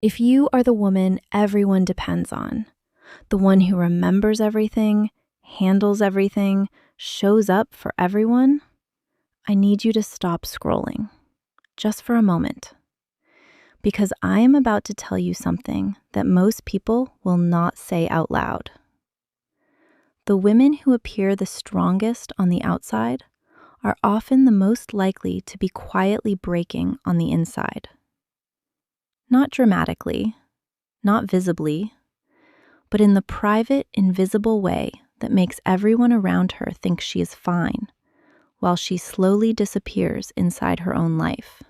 If you are the woman everyone depends on, the one who remembers everything, handles everything, shows up for everyone, I need you to stop scrolling, just for a moment, because I am about to tell you something that most people will not say out loud. The women who appear the strongest on the outside are often the most likely to be quietly breaking on the inside. Not dramatically, not visibly, but in the private, invisible way that makes everyone around her think she is fine, while she slowly disappears inside her own life.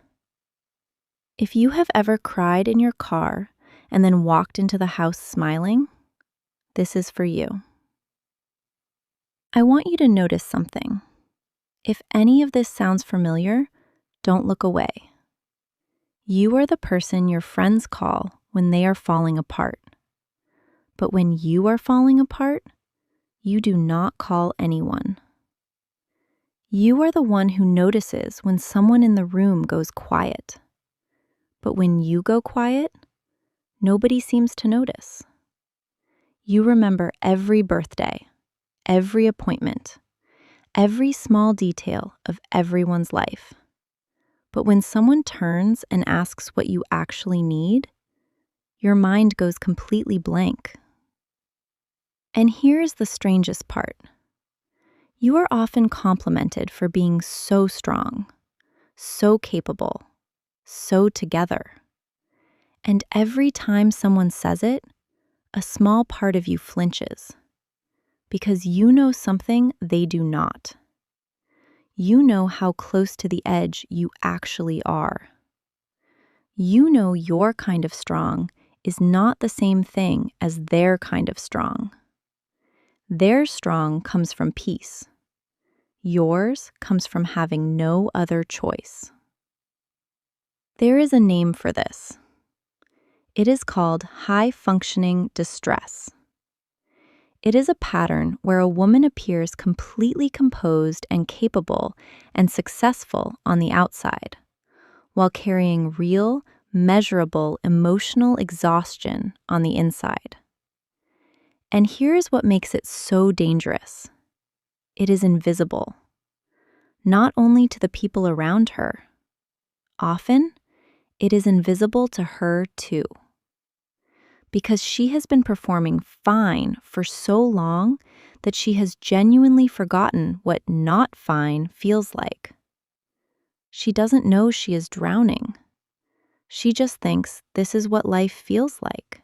If you have ever cried in your car and then walked into the house smiling, this is for you. I want you to notice something. If any of this sounds familiar, don't look away. You are the person your friends call when they are falling apart. But when you are falling apart, you do not call anyone. You are the one who notices when someone in the room goes quiet. But when you go quiet, nobody seems to notice. You remember every birthday, every appointment, every small detail of everyone's life. But when someone turns and asks what you actually need, your mind goes completely blank. And here's the strangest part. You are often complimented for being so strong, so capable, so together. And every time someone says it, a small part of you flinches, because you know something they do not. You know how close to the edge you actually are. You know your kind of strong is not the same thing as their kind of strong. Their strong comes from peace. Yours comes from having no other choice. There is a name for this. It is called high-functioning distress. It is a pattern where a woman appears completely composed and capable and successful on the outside, while carrying real, measurable emotional exhaustion on the inside. And here's what makes it so dangerous. It is invisible, not only to the people around her. Often, it is invisible to her too. Because she has been performing fine for so long that she has genuinely forgotten what not fine feels like. She doesn't know she is drowning. She just thinks this is what life feels like.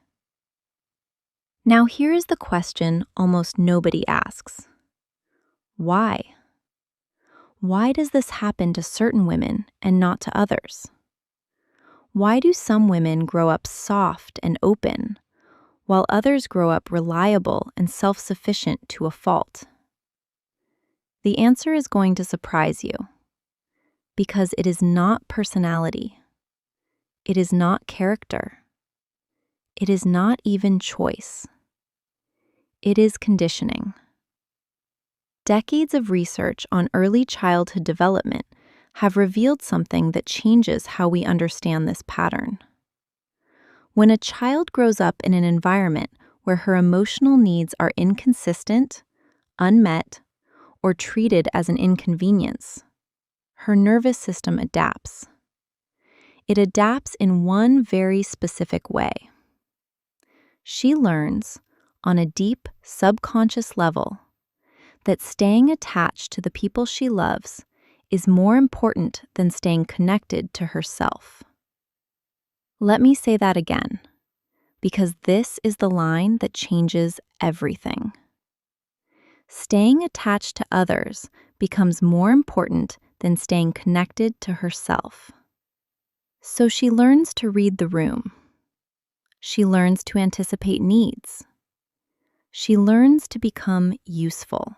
Now here is the question almost nobody asks. Why? Why does this happen to certain women and not to others? Why do some women grow up soft and open, while others grow up reliable and self-sufficient to a fault? The answer is going to surprise you, because it is not personality. It is not character. It is not even choice. It is conditioning. Decades of research on early childhood development have revealed something that changes how we understand this pattern. When a child grows up in an environment where her emotional needs are inconsistent, unmet, or treated as an inconvenience, her nervous system adapts. It adapts in one very specific way. She learns, on a deep, subconscious level, that staying attached to the people she loves is more important than staying connected to herself. Let me say that again, because this is the line that changes everything. Staying attached to others becomes more important than staying connected to herself. So she learns to read the room. She learns to anticipate needs. She learns to become useful.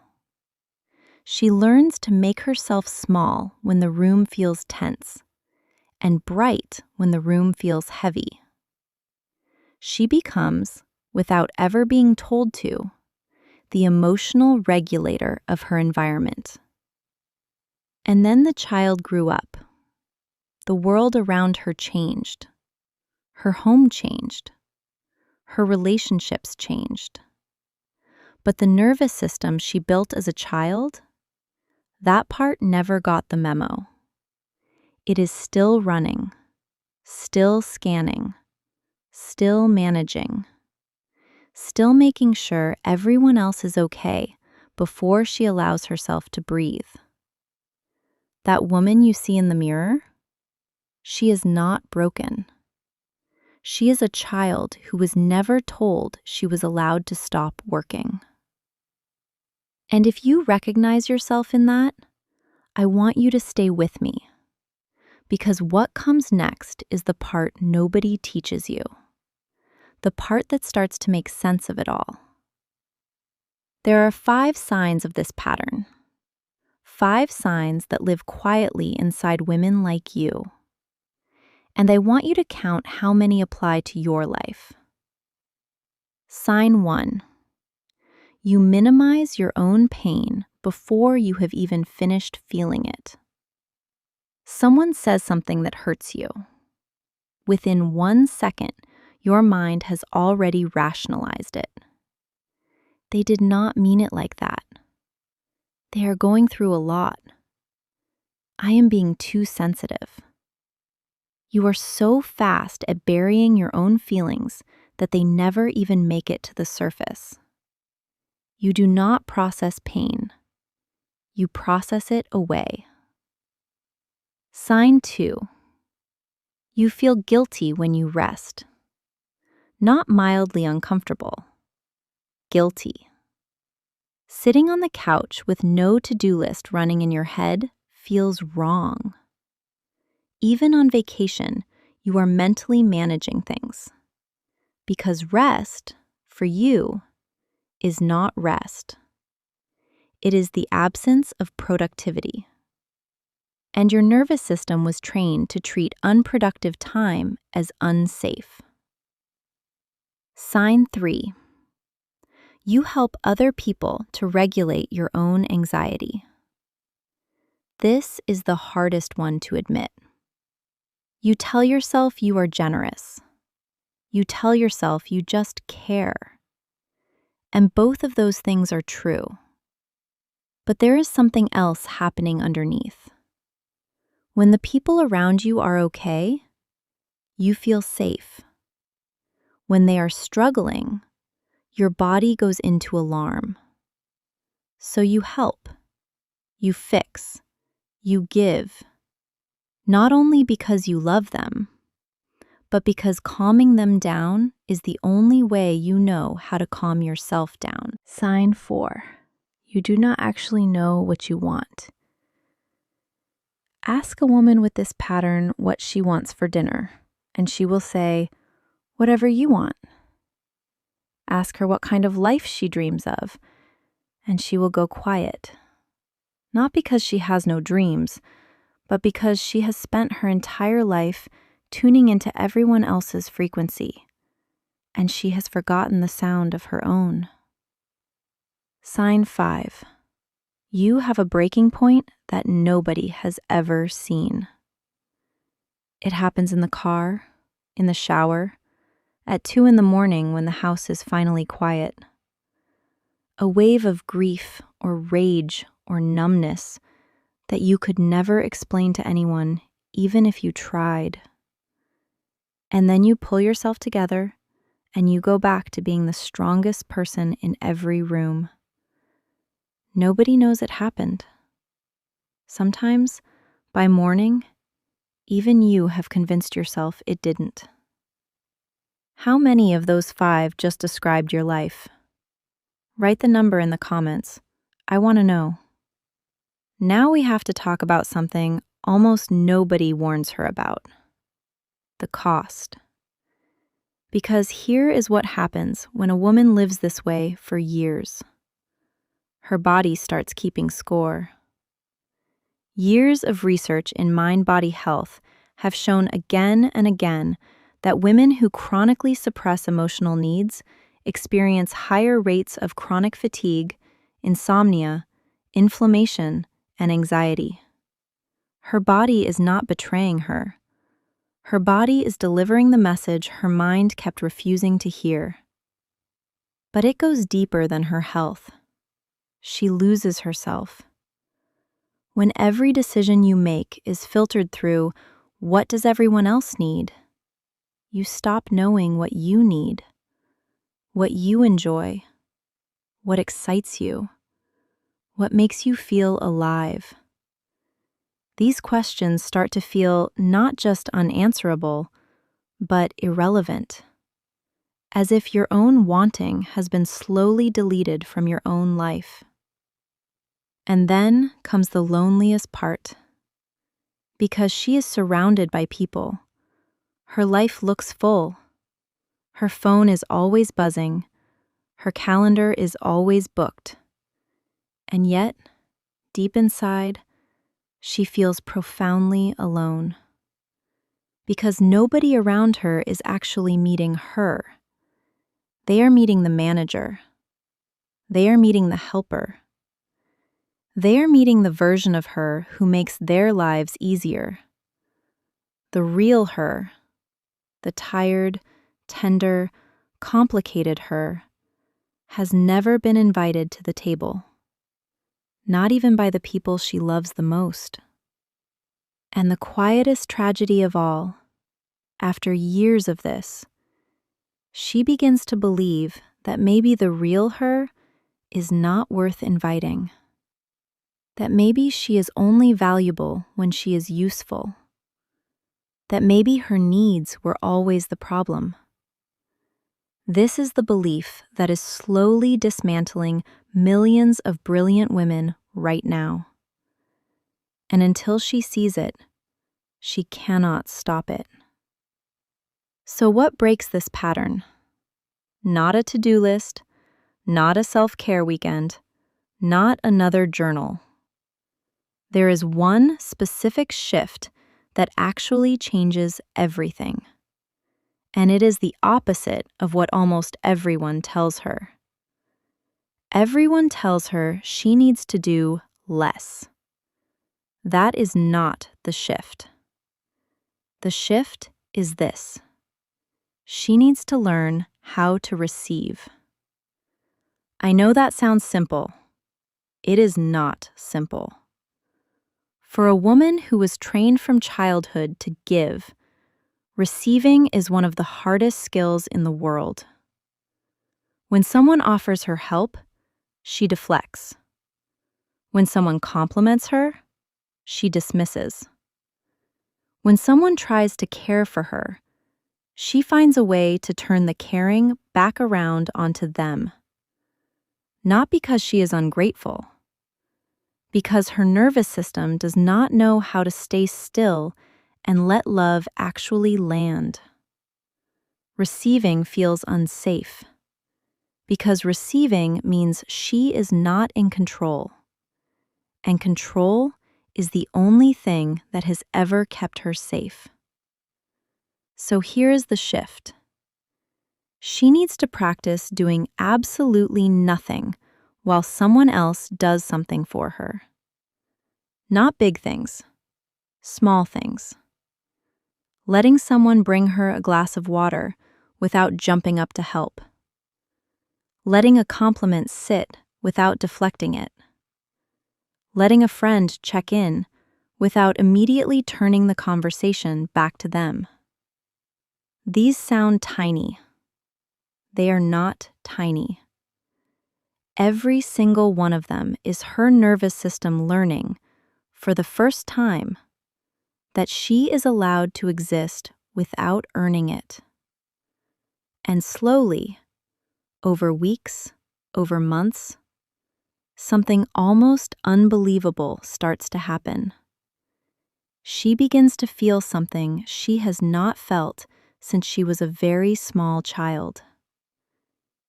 She learns to make herself small when the room feels tense, and bright when the room feels heavy. She becomes, without ever being told to, the emotional regulator of her environment. And then the child grew up. The world around her changed. Her home changed. Her relationships changed. But the nervous system she built as a child, that part never got the memo. It is still running, still scanning, still managing, still making sure everyone else is okay before she allows herself to breathe. That woman you see in the mirror, she is not broken. She is a child who was never told she was allowed to stop working. And if you recognize yourself in that, I want you to stay with me, because what comes next is the part nobody teaches you, the part that starts to make sense of it all. There are 5 signs of this pattern, 5 signs that live quietly inside women like you. And I want you to count how many apply to your life. Sign 1. You minimize your own pain before you have even finished feeling it. Someone says something that hurts you. Within 1 second, your mind has already rationalized it. They did not mean it like that. They are going through a lot. I am being too sensitive. You are so fast at burying your own feelings that they never even make it to the surface. You do not process pain. You process it away. Sign 2. You feel guilty when you rest. Not mildly uncomfortable. Guilty. Sitting on the couch with no to-do list running in your head feels wrong. Even on vacation, you are mentally managing things. Because rest, for you, is not rest. It is the absence of productivity. And your nervous system was trained to treat unproductive time as unsafe. Sign 3. You help other people to regulate your own anxiety. This is the hardest one to admit. You tell yourself you are generous. You tell yourself you just care. And both of those things are true. But there is something else happening underneath. When the people around you are okay, you feel safe. When they are struggling, your body goes into alarm. So you help, you fix, you give, not only because you love them, but because calming them down is the only way you know how to calm yourself down. Sign 4. You do not actually know what you want. Ask a woman with this pattern what she wants for dinner, and she will say, whatever you want. Ask her what kind of life she dreams of, and she will go quiet. Not because she has no dreams, but because she has spent her entire life tuning into everyone else's frequency, and she has forgotten the sound of her own. Sign 5. You have a breaking point that nobody has ever seen. It happens in the car, in the shower, at 2 a.m. when the house is finally quiet. A wave of grief or rage or numbness that you could never explain to anyone, even if you tried. And then you pull yourself together and you go back to being the strongest person in every room. Nobody knows it happened. Sometimes, by morning, even you have convinced yourself it didn't. How many of those 5 just described your life? Write the number in the comments. I want to know. Now we have to talk about something almost nobody warns her about: the cost. Because here is what happens when a woman lives this way for years. Her body starts keeping score. Years of research in mind-body health have shown again and again that women who chronically suppress emotional needs experience higher rates of chronic fatigue, insomnia, inflammation, and anxiety. Her body is not betraying her. Her body is delivering the message her mind kept refusing to hear. But it goes deeper than her health. She loses herself. When every decision you make is filtered through, what does everyone else need? You stop knowing what you need, what you enjoy, what excites you, what makes you feel alive. These questions start to feel not just unanswerable, but irrelevant, as if your own wanting has been slowly deleted from your own life. And then comes the loneliest part. Because she is surrounded by people, her life looks full. Her phone is always buzzing. Her calendar is always booked. And yet, deep inside, she feels profoundly alone. Because nobody around her is actually meeting her. They are meeting the manager. They are meeting the helper. They are meeting the version of her who makes their lives easier. The real her, the tired, tender, complicated her, has never been invited to the table, not even by the people she loves the most. And the quietest tragedy of all, after years of this, she begins to believe that maybe the real her is not worth inviting. That maybe she is only valuable when she is useful. That maybe her needs were always the problem. This is the belief that is slowly dismantling millions of brilliant women right now. And until she sees it, she cannot stop it. So what breaks this pattern? Not a to-do list, not a self-care weekend, not another journal. There is one specific shift that actually changes everything. And it is the opposite of what almost everyone tells her. Everyone tells her she needs to do less. That is not the shift. The shift is this. She needs to learn how to receive. I know that sounds simple. It is not simple. For a woman who was trained from childhood to give, receiving is one of the hardest skills in the world. When someone offers her help, she deflects. When someone compliments her, she dismisses. When someone tries to care for her, she finds a way to turn the caring back around onto them. Not because she is ungrateful, because her nervous system does not know how to stay still and let love actually land. Receiving feels unsafe, because receiving means she is not in control, and control is the only thing that has ever kept her safe. So here is the shift. She needs to practice doing absolutely nothing while someone else does something for her. Not big things, small things. Letting someone bring her a glass of water without jumping up to help. Letting a compliment sit without deflecting it. Letting a friend check in without immediately turning the conversation back to them. These sound tiny. They are not tiny. Every single one of them is her nervous system learning, for the first time, that she is allowed to exist without earning it. And slowly, over weeks, over months, something almost unbelievable starts to happen. She begins to feel something she has not felt since she was a very small child.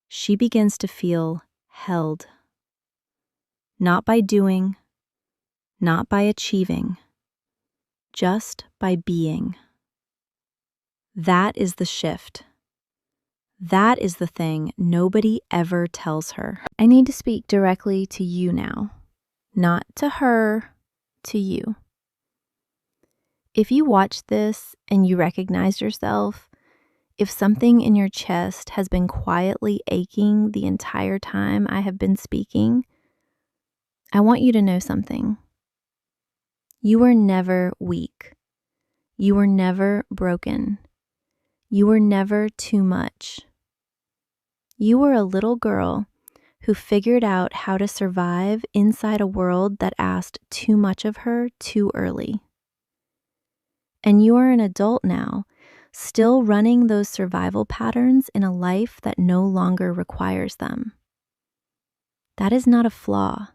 She begins to feel held. Not by doing, not by achieving, just by being. That is the shift. That is the thing nobody ever tells her. I need to speak directly to you now, not to her, to you. If you watch this and you recognize yourself, if something in your chest has been quietly aching the entire time I have been speaking, I want you to know something. You were never weak. You were never broken. You were never too much. You were a little girl who figured out how to survive inside a world that asked too much of her too early. And you are an adult now, still running those survival patterns in a life that no longer requires them. That is not a flaw.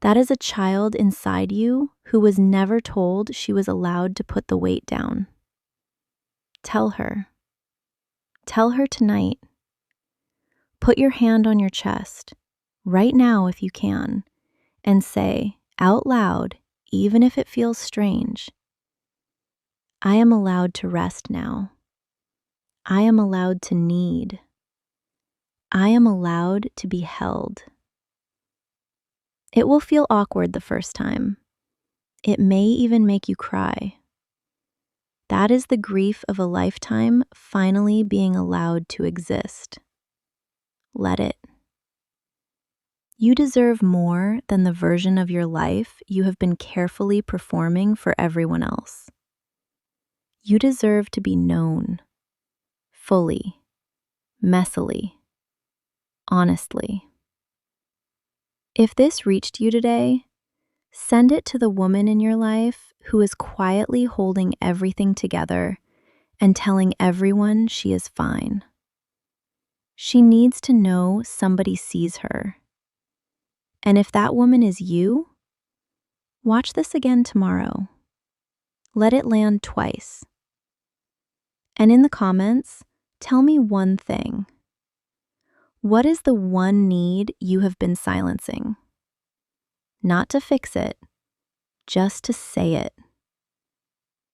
That is a child inside you who was never told she was allowed to put the weight down. Tell her. Tell her tonight. Put your hand on your chest, right now if you can, and say out loud, even if it feels strange, I am allowed to rest now. I am allowed to need. I am allowed to be held. It will feel awkward the first time. It may even make you cry. That is the grief of a lifetime finally being allowed to exist. Let it. You deserve more than the version of your life you have been carefully performing for everyone else. You deserve to be known, fully, messily, honestly. If this reached you today, send it to the woman in your life who is quietly holding everything together and telling everyone she is fine. She needs to know somebody sees her. And if that woman is you, watch this again tomorrow. Let it land twice. And in the comments, tell me one thing. What is the one need you have been silencing? Not to fix it, just to say it.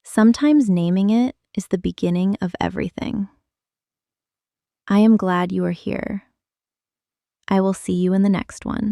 Sometimes naming it is the beginning of everything. I am glad you are here. I will see you in the next one.